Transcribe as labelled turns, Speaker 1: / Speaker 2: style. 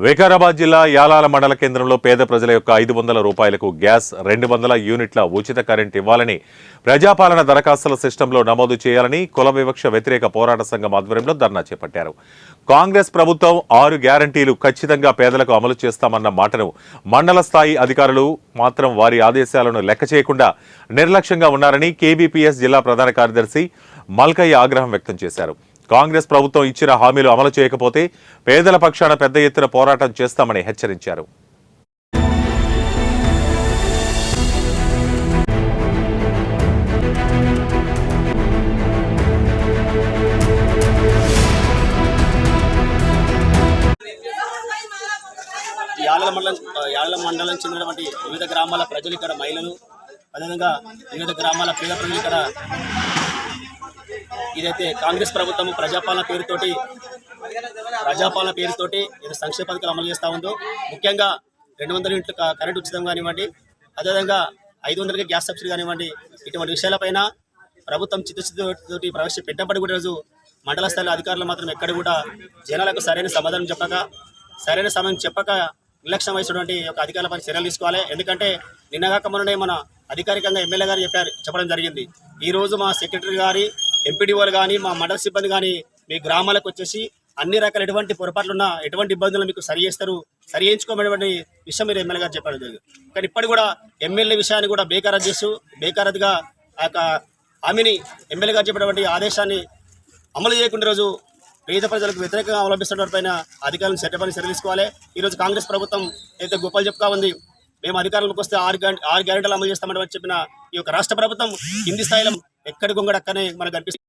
Speaker 1: వికారాబాద్ జిల్లా యాలాల మండల కేంద్రంలో పేద ప్రజల యొక్క 500 రూపాయలకు గ్యాస్, 200 యూనిట్ల ఉచిత కరెంట్ ఇవ్వాలని ప్రజాపాలన దరఖాస్తుల సిస్టంలో నమోదు చేయాలని కుల వివక్ష వ్యతిరేక పోరాట సంఘం ఆధ్వర్యంలో ధర్నా చేపట్టారు. కాంగ్రెస్ ప్రభుత్వం 6 గ్యారంటీలు ఖచ్చితంగా పేదలకు అమలు చేస్తామన్న మాటను మండల స్థాయి అధికారులు మాత్రం వారి ఆదేశాలను లెక్క చేయకుండా నిర్లక్ష్యంగా ఉన్నారని కేబీపీఎస్ జిల్లా ప్రధాన కార్యదర్శి మల్కయ్య ఆగ్రహం వ్యక్తం చేశారు. కాంగ్రెస్ ప్రభుత్వం ఇచ్చిన హామీలు అమలు చేయకపోతే పేదల పక్షాన పెద్ద ఎత్తున పోరాటం చేస్తామని హెచ్చరించారు.
Speaker 2: యాళ్ల మండలం చెందినటువంటి వివిధ గ్రామాల ప్రజలు ఇక్కడ మహిళలు, అదేవిధంగా వివిధ గ్రామాల పేద ప్రజలు ఇక్కడ ఇదైతే కాంగ్రెస్ ప్రభుత్వం ప్రజాపాలన పేరుతోటి ఇది సంక్షేమ పథకాలు అమలు చేస్తూ ఉందో, ముఖ్యంగా 200 యూనిట్లు కరెంట్ ఉచితం కానివ్వండి, అదేవిధంగా 500 గ్యాస్ సబ్సిడీ కానివ్వండి, ఇటువంటి విషయాలపైన ప్రభుత్వం చిత్తశుద్ధితోటి ప్రవేశపెట్టినప్పటికీ కూడా రోజు మండల స్థాయిలో అధికారులు మాత్రం ఎక్కడ కూడా జనాలకు సరైన సమాధానం చెప్పక నిర్లక్ష్యం వహించినటువంటి ఒక అధికారులపై చర్యలు తీసుకోవాలి. ఎందుకంటే నిన్నగాక మొన్ననే మన అధికారికంగా ఎమ్మెల్యే గారు చెప్పడం జరిగింది. ఈరోజు మా సెక్రటరీ గారి, ఎంపీడీఓలు కానీ, మా మండల సిబ్బంది కానీ మీ గ్రామాలకు వచ్చేసి అన్ని రకాల ఎటువంటి పొరపాట్లున్నా, ఎటువంటి ఇబ్బందులు మీకు సరి చేయించుకోమనేటువంటి విషయం మీరు ఎమ్మెల్యే గారు చెప్పడం జరిగింది. కానీ ఇప్పటికి కూడా ఎమ్మెల్యే విషయాన్ని కూడా బేఖరారుగా ఆ యొక్క హామీని ఎమ్మెల్యే గారు చెప్పినటువంటి ఆదేశాన్ని అమలు చేయకుండా రోజు పేద ప్రజలకు వ్యతిరేకంగా అవలంబిస్తున్న పైన అధికారులను చట్టపరమైన చర్యలు తీసుకోవాలి. ఈరోజు కాంగ్రెస్ ప్రభుత్వం అయితే గొప్పలు చెప్తా ఉంది, మేము అధికారంలోకి వస్తే 6 గ్యారెంటీలు అమలు చేస్తామని చెప్పిన ఈ యొక్క రాష్ట్ర ప్రభుత్వం కింది స్థాయిలో ఎక్కడి గొంగడక్కనే మనకు కనిపిస్తుంది.